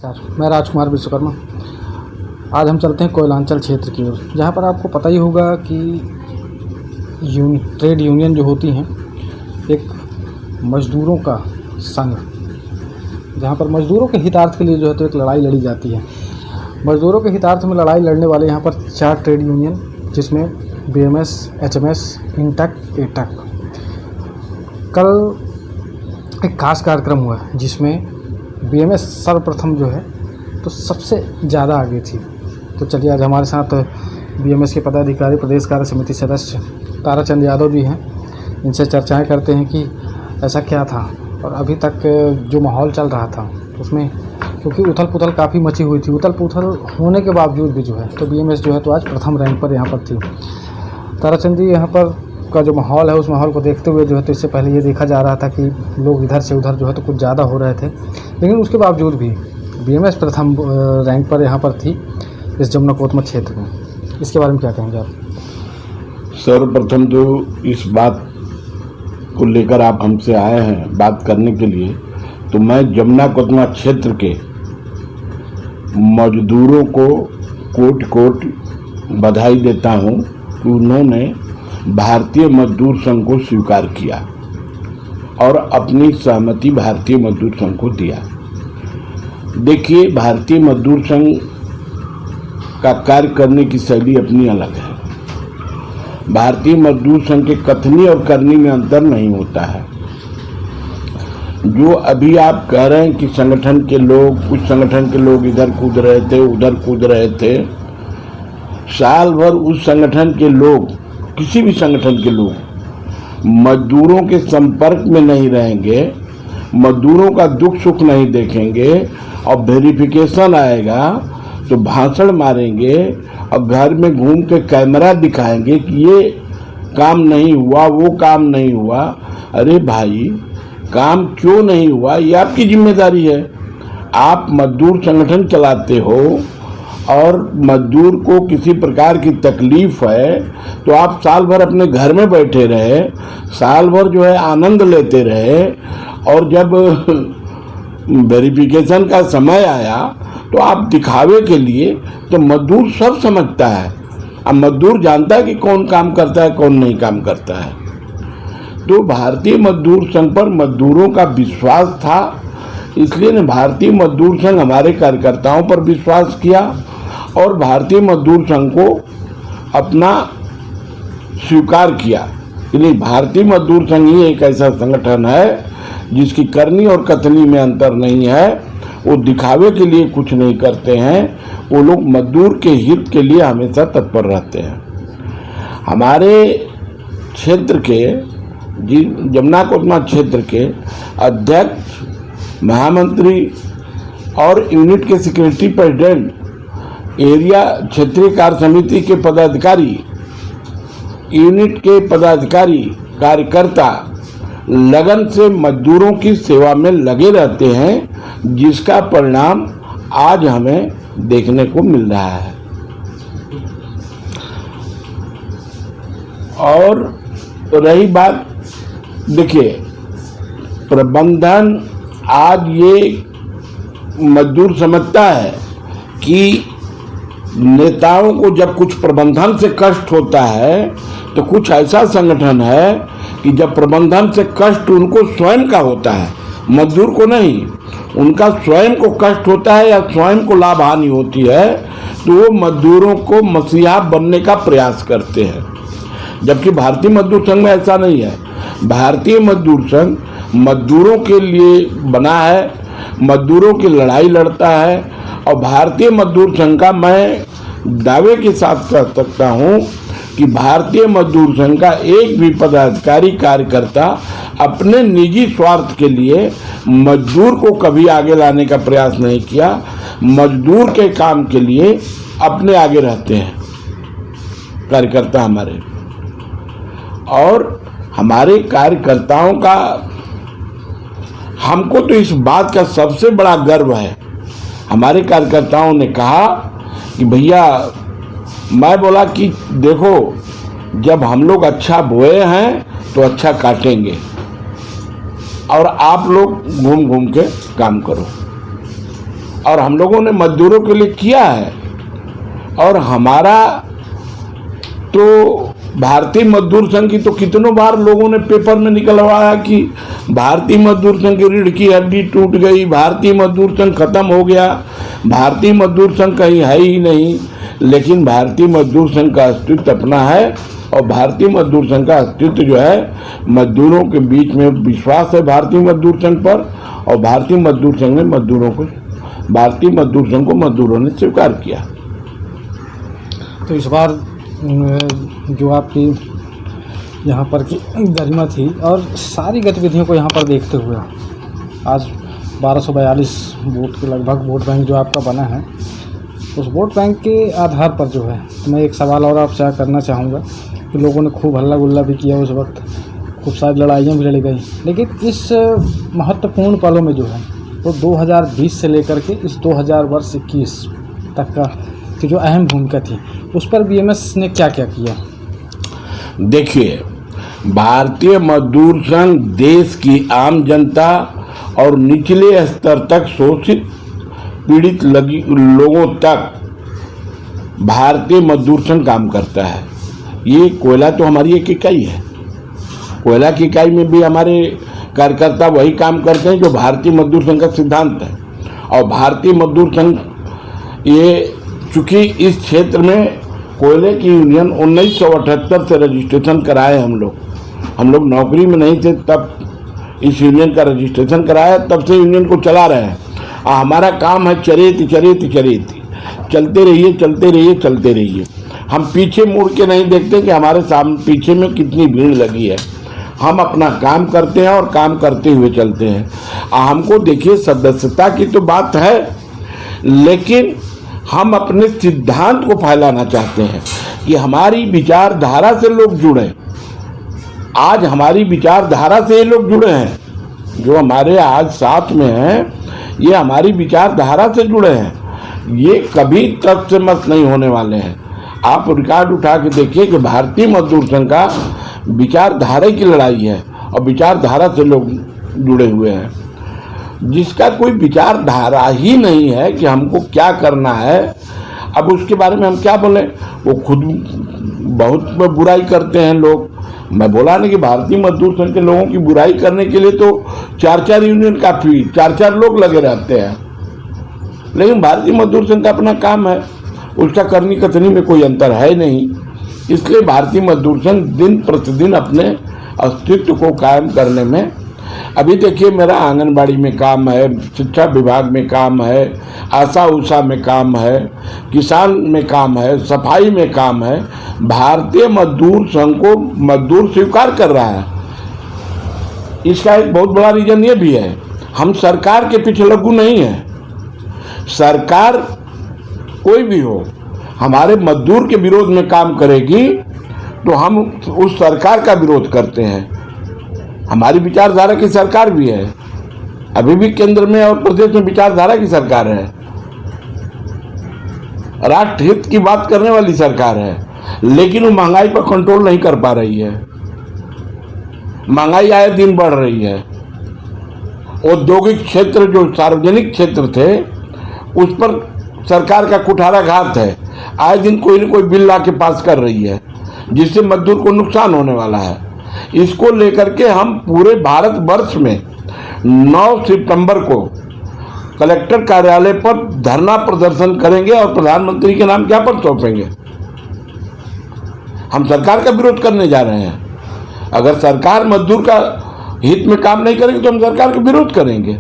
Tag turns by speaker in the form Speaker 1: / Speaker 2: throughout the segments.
Speaker 1: नमस्कार, मैं राजकुमार विश्वकर्मा। आज हम चलते हैं कोयलांचल क्षेत्र की ओर, जहाँ पर आपको पता ही होगा कि ट्रेड यूनियन जो होती हैं, एक मज़दूरों का संघ, जहाँ पर मज़दूरों के हितार्थ के लिए जो है तो एक लड़ाई लड़ी जाती है। मज़दूरों के हितार्थ में लड़ाई लड़ने वाले यहाँ पर 4 ट्रेड यूनियन, जिसमें BMS, HMS, इंटक, एटक। कल एक खास कार्यक्रम हुआ जिसमें BMS सर्वप्रथम जो है तो सबसे ज़्यादा आगे थी। तो चलिए आज हमारे साथ BMS के पदाधिकारी, प्रदेश कार्य समिति सदस्य ताराचंद यादव जी हैं। इनसे चर्चाएं करते हैं कि ऐसा क्या था और अभी तक जो माहौल चल रहा था उसमें, क्योंकि उथल पुथल काफ़ी मची हुई थी। उथल पुथल होने के बावजूद भी जो है तो BMS जो है तो आज प्रथम रैंक पर यहाँ पर थी। ताराचंद जी, यहाँ पर का जो माहौल है उस माहौल को देखते हुए जो है तो इससे पहले ये देखा जा रहा था कि लोग इधर से उधर जो है तो कुछ ज़्यादा हो रहे थे, लेकिन उसके बावजूद भी BMS प्रथम रैंक पर यहाँ पर थी इस जमुना कोतमत क्षेत्र में। इसके बारे में क्या कहेंगे आप?
Speaker 2: सर्वप्रथम तो इस बात को लेकर आप हमसे आए हैं बात करने के लिए, तो मैं जमुना कोतमत क्षेत्र के मजदूरों को कोट कोट बधाई देता हूँ कि उन्होंने भारतीय मजदूर संघ को स्वीकार किया और अपनी सहमति भारतीय मजदूर संघ को दिया। देखिए, भारतीय मजदूर संघ का कार्य करने की शैली अपनी अलग है। भारतीय मजदूर संघ के कथनी और करनी में अंतर नहीं होता है। जो अभी आप कह रहे हैं कि संगठन के लोग, कुछ संगठन के लोग इधर कूद रहे थे, उधर कूद रहे थे, साल भर उस संगठन के लोग, किसी भी संगठन के लोग मजदूरों के संपर्क में नहीं रहेंगे, मजदूरों का दुख सुख नहीं देखेंगे और वेरिफिकेशन आएगा तो भाषण मारेंगे और घर में घूम के कैमरा दिखाएंगे कि ये काम नहीं हुआ, वो काम नहीं हुआ। अरे भाई, काम क्यों नहीं हुआ ये आपकी जिम्मेदारी है। आप मजदूर संगठन चलाते हो और मजदूर को किसी प्रकार की तकलीफ है तो आप साल भर अपने घर में बैठे रहे, साल भर जो है आनंद लेते रहे, और जब वेरिफिकेशन का समय आया तो आप दिखावे के लिए, तो मजदूर सब समझता है। अब मजदूर जानता है कि कौन काम करता है, कौन नहीं काम करता है। तो भारतीय मजदूर संघ पर मजदूरों का विश्वास था, इसलिए भारतीय मजदूर संघ हमारे कार्यकर्ताओं पर विश्वास किया और भारतीय मजदूर संघ को अपना स्वीकार किया। इसलिए भारतीय मजदूर संघ ही एक ऐसा संगठन है जिसकी करनी और कथनी में अंतर नहीं है। वो दिखावे के लिए कुछ नहीं करते हैं, वो लोग मजदूर के हित के लिए हमेशा तत्पर रहते हैं। हमारे क्षेत्र के जमुना कोतमत क्षेत्र के अध्यक्ष, महामंत्री और यूनिट के सेक्रेटरी प्रेसिडेंट, एरिया क्षेत्रीय कार्य समिति के पदाधिकारी, यूनिट के पदाधिकारी, कार्यकर्ता लगन से मजदूरों की सेवा में लगे रहते हैं, जिसका परिणाम आज हमें देखने को मिल रहा है। और रही बात, देखिए, प्रबंधन आज ये मजदूर समझता है कि नेताओं को जब कुछ प्रबंधन से कष्ट होता है तो कुछ ऐसा संगठन है कि जब प्रबंधन से कष्ट उनको स्वयं का होता है, मजदूर को नहीं, उनका स्वयं को कष्ट होता है या स्वयं को लाभ हानि होती है, तो वो मजदूरों को मसीहा बनने का प्रयास करते हैं। जबकि भारतीय मजदूर संघ में ऐसा नहीं है। भारतीय मजदूर संघ मजदूरों के लिए बना है, मजदूरों की लड़ाई लड़ता है। और भारतीय मजदूर संघ का मैं दावे के साथ कह सकता हूँ कि भारतीय मजदूर संघ का एक भी पदाधिकारी, कार्यकर्ता अपने निजी स्वार्थ के लिए मजदूर को कभी आगे लाने का प्रयास नहीं किया। मजदूर के काम के लिए अपने आगे रहते हैं कार्यकर्ता हमारे। और हमारे कार्यकर्ताओं का, हमको तो इस बात का सबसे बड़ा गर्व है। हमारे कार्यकर्ताओं ने कहा कि भैया, मैं बोला कि देखो, जब हम लोग अच्छा बोए हैं तो अच्छा काटेंगे, और आप लोग घूम घूम के काम करो। और हम लोगों ने मजदूरों के लिए किया है। और हमारा तो भारतीय मजदूर संघ की तो कितनों बार लोगों ने पेपर में निकलवाया कि भारतीय मजदूर संघ की रीढ़ की हड्डी टूट गई, भारतीय मजदूर संघ खत्म हो गया, भारतीय मजदूर संघ कहीं है ही नहीं। लेकिन भारतीय मजदूर संघ का अस्तित्व अपना है और भारतीय मजदूर संघ का अस्तित्व जो है, मजदूरों के बीच में विश्वास है भारतीय मजदूर संघ पर, और भारतीय मजदूर संघ ने भारतीय मजदूर संघ को मजदूरों ने स्वीकार किया।
Speaker 1: तो इस बार जो आपकी यहाँ पर की गरिमा थी और सारी गतिविधियों को यहाँ पर देखते हुए आज 1242 वोट के लगभग वोट बैंक जो आपका बना है, उस वोट बैंक के आधार पर जो है, मैं एक सवाल और आपसे करना चाहूँगा कि लोगों ने खूब हल्ला गुल्ला भी किया उस वक्त, खूब सारी लड़ाइयाँ भी लड़ी गई, लेकिन इस महत्वपूर्ण पलों में जो है वो 2020 से लेकर के इस 2021 तक का की जो अहम भूमिका थी, उस पर बीएमएस ने क्या क्या किया?
Speaker 2: देखिए, भारतीय मजदूर संघ देश की आम जनता और निचले स्तर तक शोषित पीड़ित लोगों तक भारतीय मजदूर संघ काम करता है। ये कोयला तो हमारी एक इकाई है, कोयला की इकाई में भी हमारे कार्यकर्ता वही काम करते हैं जो भारतीय मजदूर संघ का सिद्धांत है। और भारतीय मजदूर संघ ये चूँकि इस क्षेत्र में कोयले की यूनियन 1978 से रजिस्ट्रेशन कराए हम लोग नौकरी में नहीं थे तब इस यूनियन का रजिस्ट्रेशन कराया, तब से यूनियन को चला रहे हैं। और हमारा काम है चरेती चलते रहिए। हम पीछे मुड़ के नहीं देखते कि हमारे सामने पीछे में कितनी भीड़ लगी है। हम अपना काम करते हैं और काम करते हुए चलते हैं। हमको देखिए, सदस्यता की तो बात है, लेकिन हम अपने सिद्धांत को फैलाना चाहते हैं कि हमारी विचारधारा से लोग जुड़े। आज हमारी विचारधारा से ये लोग जुड़े हैं, जो हमारे आज साथ में हैं, ये हमारी विचारधारा से जुड़े हैं। ये कभी तक से मत नहीं होने वाले हैं। आप रिकॉर्ड उठा के देखिए कि भारतीय मजदूर संघ का विचारधारा की लड़ाई है और विचारधारा से लोग जुड़े हुए हैं। जिसका कोई विचारधारा ही नहीं है कि हमको क्या करना है, अब उसके बारे में हम क्या बोलें। वो खुद बहुत बुराई करते हैं लोग। मैं बोला नहीं कि भारतीय मजदूर संघ के लोगों की बुराई करने के लिए तो 4 यूनियन काफ़ी, 4 लोग लगे रहते हैं, लेकिन भारतीय मजदूर संघ का अपना काम है, उसका करनी कथनी में कोई अंतर है नहीं। इसलिए भारतीय मजदूर संघ दिन प्रतिदिन अपने अस्तित्व को कायम करने में, अभी देखिए मेरा आंगनबाड़ी में काम है, शिक्षा विभाग में काम है, आशा उषा में काम है, किसान में काम है, सफाई में काम है। भारतीय मजदूर संघ को मजदूर स्वीकार कर रहा है। इसका एक बहुत बड़ा रीजन ये भी है, हम सरकार के पीछे लगू नहीं है। सरकार कोई भी हो, हमारे मजदूर के विरोध में काम करेगी तो हम उस सरकार का विरोध करते हैं। हमारी विचारधारा की सरकार भी है, अभी भी केंद्र में और प्रदेश में विचारधारा की सरकार है, राष्ट्र हित की बात करने वाली सरकार है, लेकिन वो महंगाई पर कंट्रोल नहीं कर पा रही है। महंगाई आए दिन बढ़ रही है। औद्योगिक क्षेत्र जो सार्वजनिक क्षेत्र थे उस पर सरकार का कुठाराघात है। आए दिन कोई न कोई बिल ला के पास कर रही है जिससे मजदूर को नुकसान होने वाला है। इसको लेकर के हम पूरे भारत वर्ष में 9 सितंबर को कलेक्टर कार्यालय पर धरना प्रदर्शन करेंगे और प्रधानमंत्री के नाम ज्ञापन सौंपेंगे। हम सरकार का विरोध करने जा रहे हैं। अगर सरकार मजदूर का हित में काम नहीं करेगी तो हम सरकार का विरोध करेंगे।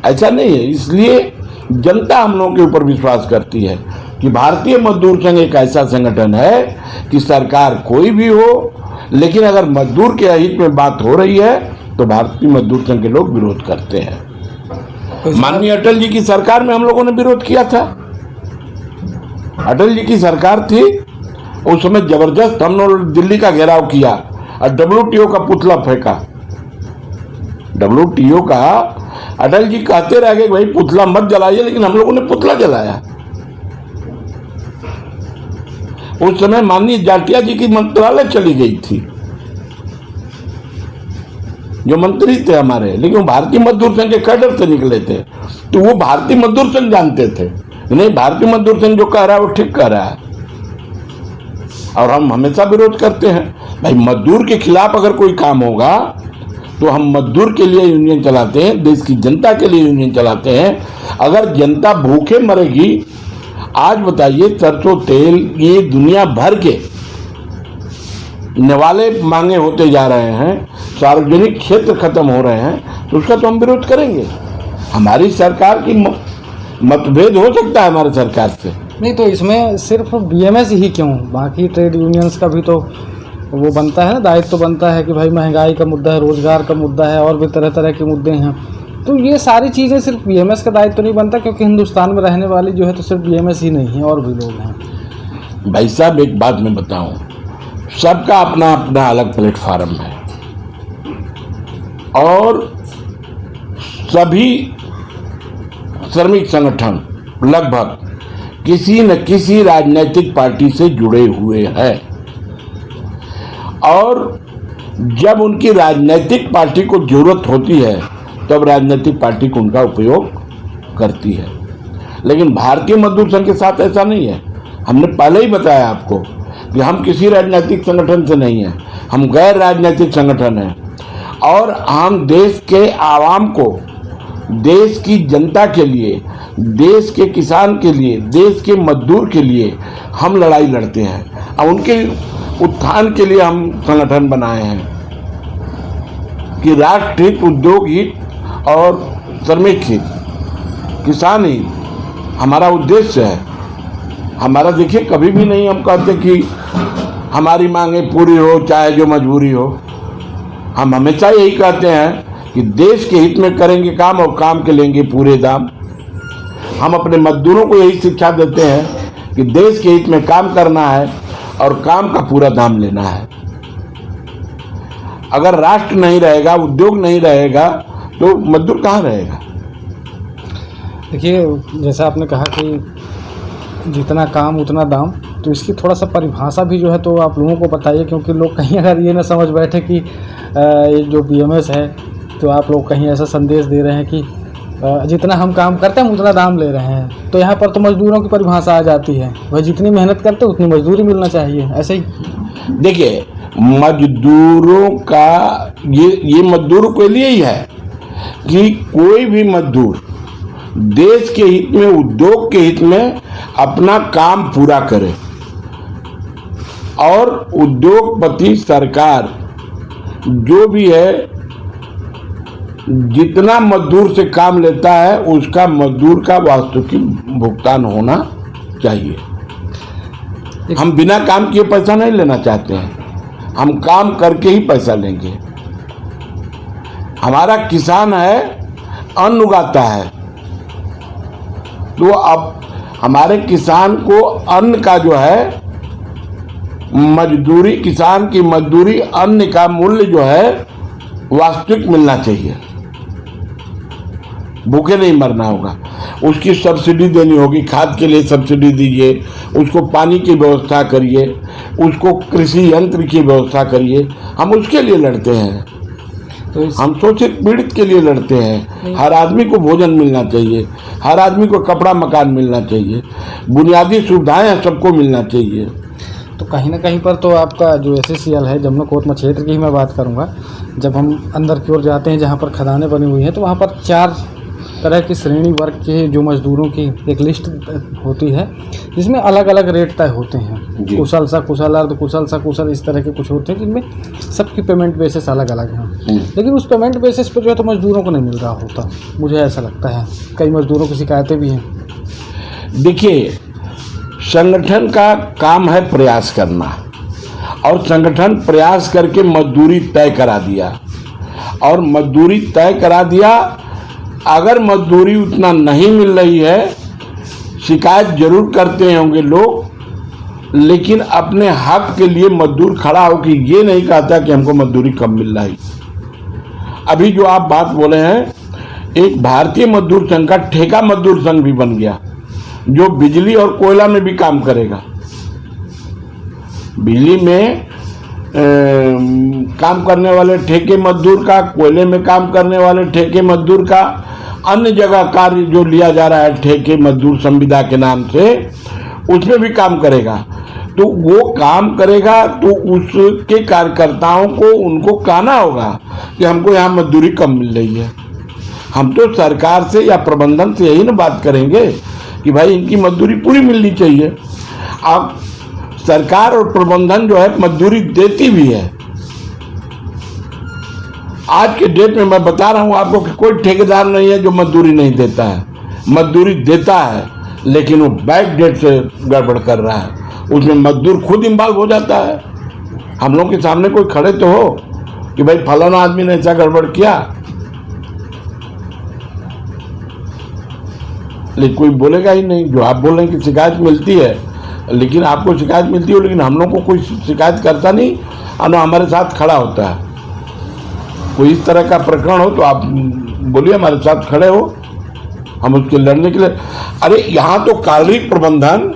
Speaker 2: ऐसा नहीं है। इसलिए जनता हम लोगों के ऊपर विश्वास करती है कि भारतीय मजदूर संघ एक ऐसा संगठन है कि सरकार कोई भी हो, लेकिन अगर मजदूर के हित में बात हो रही है तो भारतीय मजदूर संघ के लोग विरोध करते हैं। माननीय अटल जी की सरकार में हम लोगों ने विरोध किया था। अटल जी की सरकार थी, उस समय जबरदस्त हम लोग दिल्ली का घेराव किया और WTO का पुतला फेंका। WTO का अटल जी कहते रह गए भाई पुतला मत जलाइए, लेकिन हम लोगों ने पुतला जलाया। उस समय माननीय जाटिया जी की मंत्रालय चली गई थी। जो मंत्री थे हमारे, लेकिन वो भारतीय मजदूर संघ के कैडर से निकले थे, तो वो भारतीय मजदूर संघ जानते थे नहीं, भारतीय मजदूर संघ जो कह रहा है वो ठीक कह रहा है। और हम हमेशा विरोध करते हैं भाई, मजदूर के खिलाफ अगर कोई काम होगा तो हम मजदूर के लिए यूनियन चलाते हैं, देश की जनता के लिए यूनियन चलाते हैं। अगर जनता भूखे मरेगी, आज बताइए सरसों तेल ये दुनिया भर के निवाले मांगे होते जा रहे हैं, सार्वजनिक क्षेत्र खत्म हो रहे हैं, तो उसका तो हम विरोध करेंगे। हमारी सरकार की मतभेद हो सकता है हमारे सरकार से,
Speaker 1: नहीं तो इसमें सिर्फ बीएमएस ही क्यों, बाकी ट्रेड यूनियंस का भी तो वो बनता है ना, दायित्व तो बनता है कि भाई महंगाई का मुद्दा है, रोजगार का मुद्दा है, और भी तरह तरह के मुद्दे हैं। तो ये सारी चीज़ें सिर्फ बीएमएस का दायित्व तो नहीं बनता, क्योंकि हिंदुस्तान में रहने वाली जो है तो सिर्फ बीएमएस ही नहीं है, और भी लोग हैं।
Speaker 2: भाई साहब एक बात मैं बताऊं, सबका अपना अपना अलग प्लेटफार्म है और सभी श्रमिक संगठन लगभग किसी न किसी राजनीतिक पार्टी से जुड़े हुए हैं, और जब उनकी राजनीतिक पार्टी को जरूरत होती है तब राजनीतिक पार्टी को उनका उपयोग करती है। लेकिन भारतीय मजदूर संघ के साथ ऐसा नहीं है। हमने पहले ही बताया आपको कि हम किसी राजनीतिक संगठन से नहीं हैं, हम गैर राजनीतिक संगठन हैं, और हम देश के आवाम को, देश की जनता के लिए, देश के किसान के लिए, देश के मजदूर के लिए हम लड़ाई लड़ते हैं। और उनके उत्थान के लिए हम संगठन बनाए हैं कि राष्ट्र हित, उद्योग हित और श्रमिक हित, किसान हित हमारा उद्देश्य है। हमारा देखिए कभी भी नहीं हम कहते कि हमारी मांगे पूरी हो चाहे जो मजबूरी हो। हम हमेशा यही कहते हैं कि देश के हित में करेंगे काम और काम के लेंगे पूरे दाम। हम अपने मजदूरों को यही शिक्षा देते हैं कि देश के हित में काम करना है और काम का पूरा दाम लेना है। अगर राष्ट्र नहीं रहेगा, उद्योग नहीं रहेगा, तो मजदूर कहाँ रहेगा?
Speaker 1: देखिए जैसा आपने कहा कि जितना काम उतना दाम, तो इसकी थोड़ा सा परिभाषा भी जो है तो आप लोगों को बताइए, क्योंकि लोग कहीं अगर ये ना समझ बैठे कि ये जो बीएमएस है तो आप लोग कहीं ऐसा संदेश दे रहे हैं कि जितना हम काम करते हैं उतना दाम ले रहे हैं। तो यहाँ पर तो मजदूरों की परिभाषा आ जाती है, वह जितनी मेहनत करते उतनी मजदूरी मिलना चाहिए, ऐसे ही।
Speaker 2: देखिए मजदूरों का ये मजदूरों के लिए ही है कि कोई भी मजदूर देश के हित में, उद्योग के हित में अपना काम पूरा करे, और उद्योगपति, सरकार जो भी है जितना मजदूर से काम लेता है उसका मजदूर का वास्तविक भुगतान होना चाहिए। हम बिना काम किए पैसा नहीं लेना चाहते हैं, हम काम करके ही पैसा लेंगे। हमारा किसान है, अन्न उगाता है, तो अब हमारे किसान को अन्न का जो है मजदूरी, किसान की मजदूरी, अन्न का मूल्य जो है वास्तविक मिलना चाहिए। भूखे नहीं मरना होगा, उसकी सब्सिडी देनी होगी, खाद के लिए सब्सिडी दीजिए, उसको पानी की व्यवस्था करिए, उसको कृषि यंत्र की व्यवस्था करिए। हम उसके लिए लड़ते हैं, तो हम शोषित पीड़ित के लिए लड़ते हैं। हर आदमी को भोजन मिलना चाहिए, हर आदमी को कपड़ा मकान मिलना चाहिए, बुनियादी सुविधाएं सबको मिलना चाहिए।
Speaker 1: तो कहीं ना कहीं पर तो आपका जो SCCL है, जमुना कोतमा क्षेत्र की ही मैं बात करूंगा, जब हम अंदर की ओर जाते हैं जहां पर खदानें बनी हुई हैं, तो वहां पर 4 तरह की श्रेणी वर्ग के जो मजदूरों की एक लिस्ट होती है, जिसमें अलग अलग रेट तय होते हैं। कुशल, सकुशल, अर्धकुशल, सकुशल, इस तरह के कुछ होते हैं, जिनमें सबकी पेमेंट बेसिस अलग अलग हैं। लेकिन उस पेमेंट बेसिस पर जो है तो मजदूरों को नहीं मिल रहा होता, मुझे ऐसा लगता है। कई मजदूरों की शिकायतें भी हैं।
Speaker 2: देखिए संगठन का काम है प्रयास करना, और संगठन प्रयास करके मजदूरी तय करा दिया, और मजदूरी तय करा दिया। अगर मजदूरी उतना नहीं मिल रही है, शिकायत जरूर करते होंगे लोग, लेकिन अपने हक के लिए मजदूर खड़ा हो कि ये नहीं कहता कि हमको मजदूरी कम मिल रही। अभी जो आप बात बोले हैं, एक भारतीय मजदूर संघ का ठेका मजदूर संघ भी बन गया, जो बिजली और कोयला में भी काम करेगा। बिजली में काम करने वाले ठेके मजदूर का, कोयले में काम करने वाले ठेके मजदूर का, अन्य जगह कार्य जो लिया जा रहा है ठेके मजदूर संविदा के नाम से, उसमें भी काम करेगा। तो वो काम करेगा तो उसके कार्यकर्ताओं को उनको कहना होगा कि हमको यहाँ मजदूरी कम मिल रही है। हम तो सरकार से या प्रबंधन से यही ना बात करेंगे कि भाई इनकी मजदूरी पूरी मिलनी चाहिए। अब सरकार और प्रबंधन जो है मजदूरी देती भी है। आज के डेट में मैं बता रहा हूं आपको कि कोई ठेकेदार नहीं है जो मजदूरी नहीं देता है। मजदूरी देता है, लेकिन वो बैक डेट से गड़बड़ कर रहा है, उसमें मजदूर खुद इन्वॉल्व हो जाता है। हम लोग के सामने कोई खड़े तो हो कि भाई फलाना आदमी ने ऐसा गड़बड़ किया, लेकिन कोई बोलेगा ही नहीं। जो आप बोल रहे हैं कि शिकायत मिलती है, लेकिन आपको शिकायत मिलती हो, लेकिन हम लोग को कोई शिकायत करता नहीं और ना हमारे साथ खड़ा होता है। कोई इस तरह का प्रकरण हो तो आप बोलिए, हमारे साथ खड़े हो, हम उसके लड़ने के लिए। अरे यहाँ तो कालरी प्रबंधन,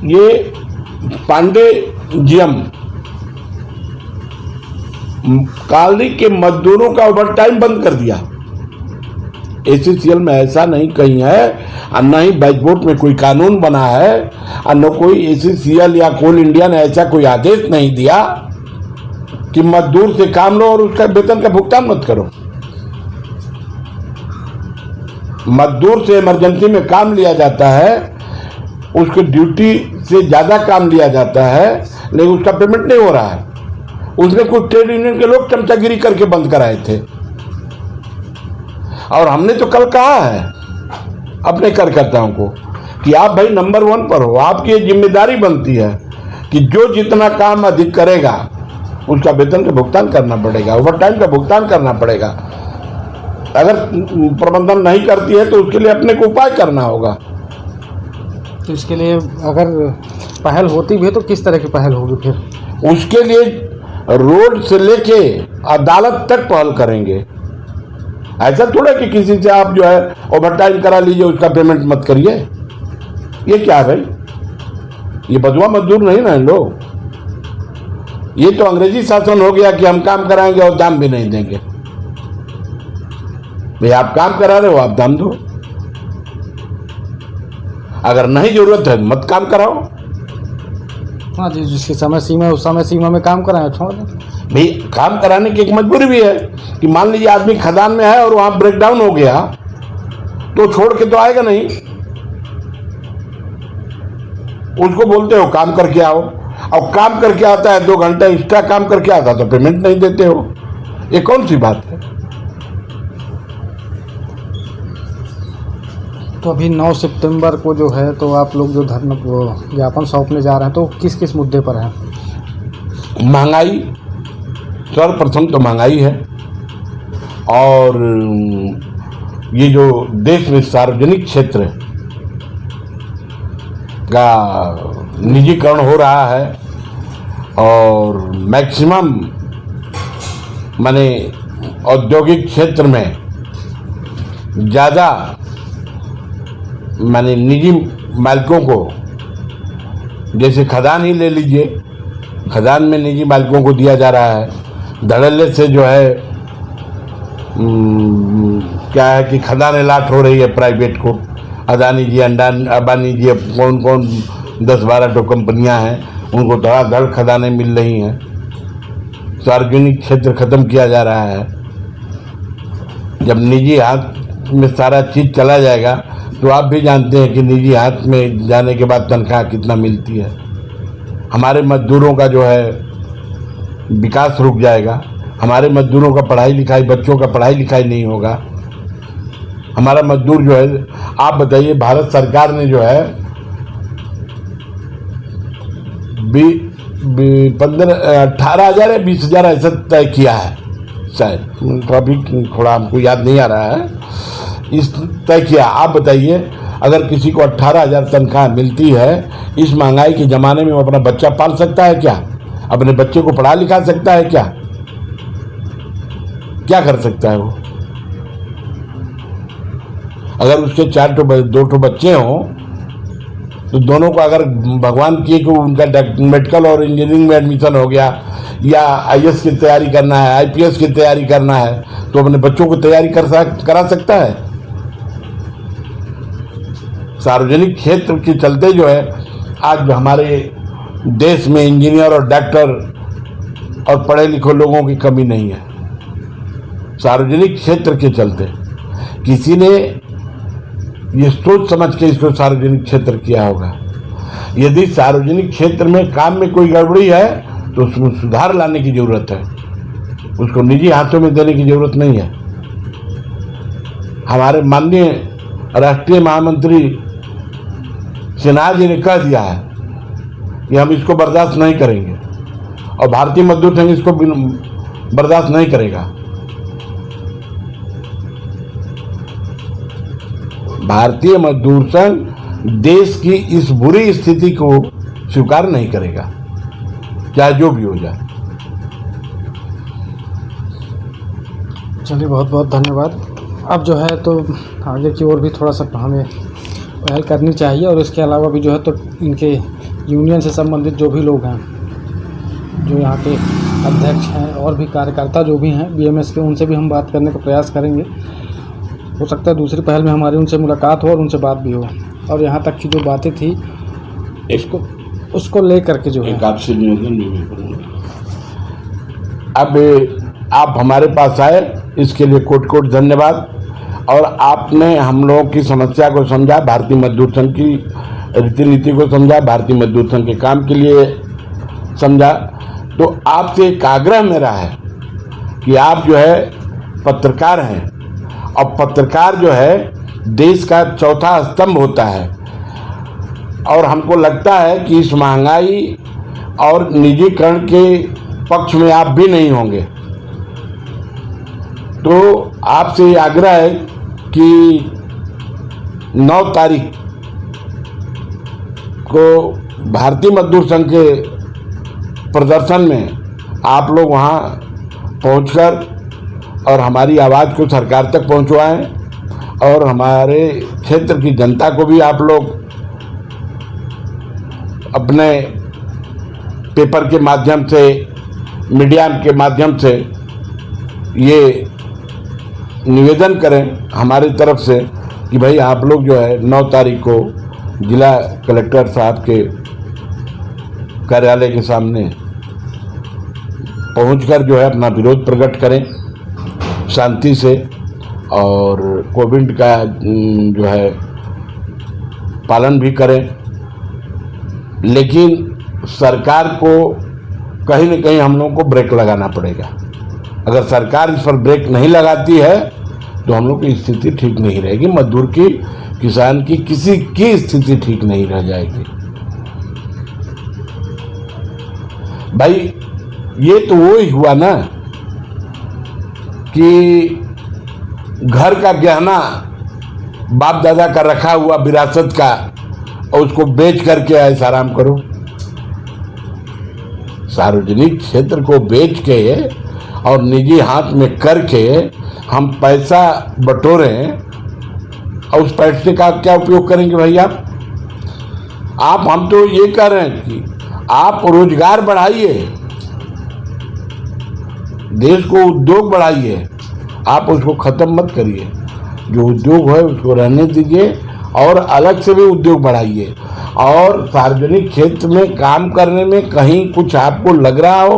Speaker 2: ये पांडे जीएम कालरी के मजदूरों का ओवरटाइम बंद कर दिया। एसीसीएल में ऐसा नहीं कहीं है, और न ही बैकबोर्ड में कोई कानून बना है, और न कोई एसीसीएल या कोल इंडिया ने ऐसा कोई आदेश नहीं दिया कि मजदूर से काम लो और उसका वेतन का भुगतान मत करो। मजदूर से इमरजेंसी में काम लिया जाता है, उसके ड्यूटी से ज्यादा काम लिया जाता है, लेकिन उसका पेमेंट नहीं हो रहा है। उसने कुछ ट्रेड यूनियन के लोग चमचागिरी करके बंद कराए थे, और हमने तो कल कहा है अपने कार्यकर्ताओं को कि आप भाई नंबर 1 पर हो। आपकी ये जिम्मेदारी बनती है कि जो जितना काम अधिक करेगा उसका वेतन का भुगतान करना पड़ेगा, ओवरटाइम का भुगतान करना पड़ेगा। अगर प्रबंधन नहीं करती है तो उसके लिए अपने को उपाय करना होगा।
Speaker 1: तो इसके लिए अगर पहल होती भी है तो किस तरह की पहल होगी फिर?
Speaker 2: उसके लिए रोड से लेके अदालत तक पहल करेंगे। ऐसा थोड़ा कि किसी से आप जो है ओवरटाइम करा लीजिए, उसका पेमेंट मत करिए। ये क्या है भाई? ये बदुआ मजदूर नहीं ना लोग। ये तो अंग्रेजी शासन हो गया कि हम काम कराएंगे और दाम भी नहीं देंगे। भाई आप काम करा रहे हो, आप दाम दो। अगर नहीं जरूरत है मत काम कराओ।
Speaker 1: हाँ जी, जिसकी समय सीमा है उस समय सीमा में काम कराएं, छोड़ दें।
Speaker 2: भाई काम कराने की एक मजबूरी भी है कि मान लीजिए आदमी खदान में है और वहां ब्रेकडाउन हो गया तो छोड़ के तो आएगा नहीं। उसको बोलते हो काम करके आओ, और काम करके आता है 2 घंटा एक्स्ट्रा काम करके आता तो पेमेंट नहीं देते हो। ये कौन सी बात है?
Speaker 1: तो अभी 9 सितंबर को जो है तो आप लोग जो धरना ज्ञापन सौंपने जा रहे हैं तो किस किस मुद्दे पर हैं?
Speaker 2: महंगाई, सर्वप्रथम तो महंगाई है, और ये जो देश में सार्वजनिक क्षेत्र का निजीकरण हो रहा है और मैक्सिमम माने औद्योगिक क्षेत्र में ज़्यादा माने निजी मालिकों को, जैसे खदान ही ले लीजिए, खदान में निजी मालिकों को दिया जा रहा है। धड़ल्ले से जो है क्या है कि खदान अलाट हो रही है प्राइवेट को। अदानी जी, अंबानी जी, कौन कौन 10-12 कंपनियां हैं, उनको धड़ाधड़ खदानें मिल रही हैं। सार्वजनिक क्षेत्र खत्म किया जा रहा है। जब निजी हाथ में सारा चीज़ चला जाएगा तो आप भी जानते हैं कि निजी हाथ में जाने के बाद तनख्वाह कितना मिलती है। हमारे मजदूरों का जो है विकास रुक जाएगा। हमारे मजदूरों का पढ़ाई लिखाई, बच्चों का पढ़ाई लिखाई नहीं होगा। हमारा मजदूर जो है, आप बताइए, भारत सरकार ने जो है 18,000 या 20,000 ऐसा तय किया है, शायद, तो अभी थोड़ा हमको याद नहीं आ रहा है, इस तय किया। आप बताइए, अगर किसी को 18,000 तनख्वाह मिलती है, इस महंगाई के ज़माने में वो अपना बच्चा पाल सकता है क्या? अपने बच्चे को पढ़ा लिखा सकता है क्या? क्या कर सकता है वो? अगर उसके 2 बच्चे हों तो दोनों को अगर भगवान किए कि उनका मेडिकल और इंजीनियरिंग में एडमिशन हो गया, या आईएएस की तैयारी करना है, आईपीएस की तैयारी करना है, तो अपने बच्चों को तैयारी करा सकता है। सार्वजनिक क्षेत्र के चलते जो है आज हमारे देश में इंजीनियर और डॉक्टर और पढ़े लिखे लोगों की कमी नहीं है। सार्वजनिक क्षेत्र के चलते किसी ने ये सोच समझ के इसको सार्वजनिक क्षेत्र किया होगा। यदि सार्वजनिक क्षेत्र में काम में कोई गड़बड़ी है तो उसमें सुधार लाने की जरूरत है, उसको निजी हाथों में देने की जरूरत नहीं है। हमारे माननीय राष्ट्रीय महामंत्री सिन्हा जी ने कह दिया है कि हम इसको बर्दाश्त नहीं करेंगे और भारतीय मजदूर संघ इसको बर्दाश्त नहीं करेगा। भारतीय मजदूर संघ देश की इस बुरी स्थिति को स्वीकार नहीं करेगा, चाहे जो भी हो जाए।
Speaker 1: चलिए, बहुत बहुत धन्यवाद। अब जो है तो आगे की ओर भी थोड़ा सा हमें पहल करनी चाहिए, और इसके अलावा भी जो है तो इनके यूनियन से संबंधित जो भी लोग हैं, जो यहाँ के अध्यक्ष हैं और भी कार्यकर्ता जो भी हैं बीएमएस के, उनसे भी हम बात करने का प्रयास करेंगे। हो सकता है दूसरी पहल में हमारी उनसे मुलाकात हो और उनसे बात भी हो, और यहाँ तक की जो बातें थी उसको ले करके जो है
Speaker 2: एक आपसे निवेदन भी करूँगा। अब आप हमारे पास आए, इसके लिए कोट कोट धन्यवाद। और आपने हम लोगों की समस्या को समझा, भारतीय मजदूर संघ की रीति नीति को समझा, भारतीय मजदूर संघ के काम के लिए समझा। तो आपसे एक आग्रह मेरा है कि आप जो है पत्रकार हैं, और पत्रकार जो है देश का चौथा स्तंभ होता है, और हमको लगता है कि इस महंगाई और निजीकरण के पक्ष में आप भी नहीं होंगे। तो आपसे ये आग्रह है कि 9 तारीख को भारतीय मजदूर संघ के प्रदर्शन में आप लोग वहाँ पहुंचकर और हमारी आवाज़ को सरकार तक पहुंचवाएं, और हमारे क्षेत्र की जनता को भी आप लोग अपने पेपर के माध्यम से, मीडिया के माध्यम से ये निवेदन करें हमारी तरफ से कि भाई आप लोग जो है 9 तारीख को जिला कलेक्टर साहब के कार्यालय के सामने पहुंचकर जो है अपना विरोध प्रकट करें शांति से, और कोविड का जो है पालन भी करें। लेकिन सरकार को कहीं न कहीं हम लोगों को ब्रेक लगाना पड़ेगा। अगर सरकार इस पर ब्रेक नहीं लगाती है तो हम लोग की स्थिति ठीक नहीं रहेगी, मजदूर की, किसान की, किसी की स्थिति ठीक नहीं रह जाएगी। भाई ये तो वो ही हुआ ना कि घर का गहना बाप दादा का रखा हुआ विरासत का, और उसको बेच करके ऐसा आराम करो। सार्वजनिक क्षेत्र को बेच के और निजी हाथ में करके हम पैसा बटोरे, और उस पैसे का क्या उपयोग करेंगे भाई आप? हम तो ये कह रहे हैं कि आप रोजगार बढ़ाइए, देश को उद्योग बढ़ाइए, आप उसको खत्म मत करिए। जो उद्योग है उसको रहने दीजिए, और अलग से भी उद्योग बढ़ाइए। और सार्वजनिक क्षेत्र में काम करने में कहीं कुछ आपको लग रहा हो,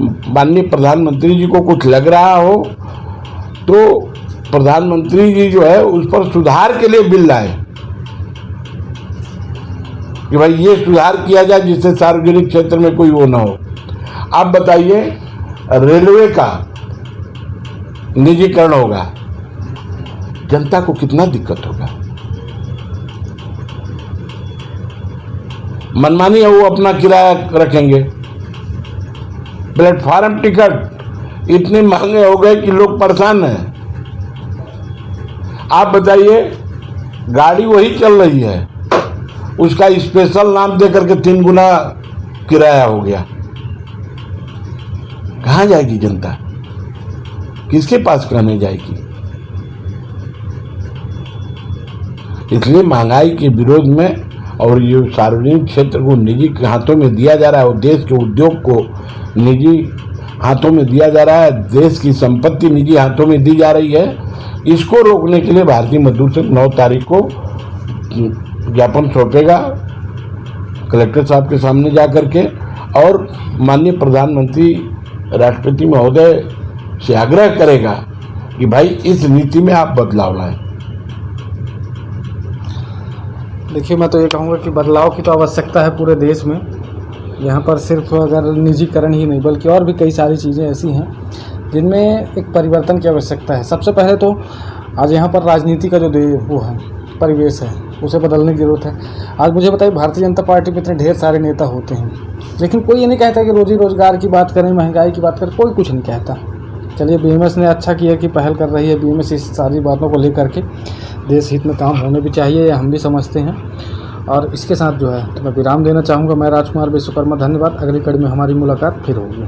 Speaker 2: माननीय प्रधानमंत्री जी को कुछ लग रहा हो, तो प्रधानमंत्री जी जो है उस पर सुधार के लिए बिल लाए कि भाई ये सुधार किया जाए जिससे सार्वजनिक क्षेत्र में कोई वो ना हो। आप बताइए, रेलवे का निजीकरण होगा, जनता को कितना दिक्कत होगा। मनमानी है वो अपना किराया रखेंगे। प्लेटफार्म टिकट इतने महंगे हो गए कि लोग परेशान हैं। आप बताइए, गाड़ी वही चल रही है, उसका स्पेशल नाम देकर के 3 गुना किराया हो गया। कहाँ जाएगी जनता? किसके पास कहने जाएगी? इसलिए महंगाई के विरोध में और ये सार्वजनिक क्षेत्र को निजी के हाथों में दिया जा रहा है और देश के उद्योग को निजी हाथों में दिया जा रहा है, देश की संपत्ति निजी हाथों में दी जा रही है, इसको रोकने के लिए भारतीय मजदूर संघ 9 तारीख को ज्ञापन सौंपेगा कलेक्टर साहब के सामने जा करके और माननीय प्रधानमंत्री राष्ट्रपति महोदय से आग्रह करेगा कि भाई इस नीति में आप बदलाव लाएं।
Speaker 1: देखिए, मैं तो ये कहूँगा कि बदलाव की तो आवश्यकता है पूरे देश में। यहाँ पर सिर्फ अगर निजीकरण ही नहीं बल्कि और भी कई सारी चीज़ें ऐसी हैं जिनमें एक परिवर्तन की आवश्यकता है। सबसे पहले तो आज यहाँ पर राजनीति का जो वो है परिवेश है उसे बदलने की ज़रूरत है। आज मुझे बताइए, भारतीय जनता पार्टी में इतने ढेर सारे नेता होते हैं लेकिन कोई ये नहीं कहता कि रोजी रोज़गार की बात करें, महंगाई की बात करें, कोई कुछ नहीं कहता। चलिए, बीएमएस ने अच्छा किया कि पहल कर रही है। बीएमएस इस सारी बातों को लेकर के देश हित में काम होने भी चाहिए, ये हम भी समझते हैं। और इसके साथ जो है तो मैं विराम देना चाहूँगा। मैं राजकुमार विश्वकर्मा, धन्यवाद। अगली कड़ी में हमारी मुलाकात फिर होगी।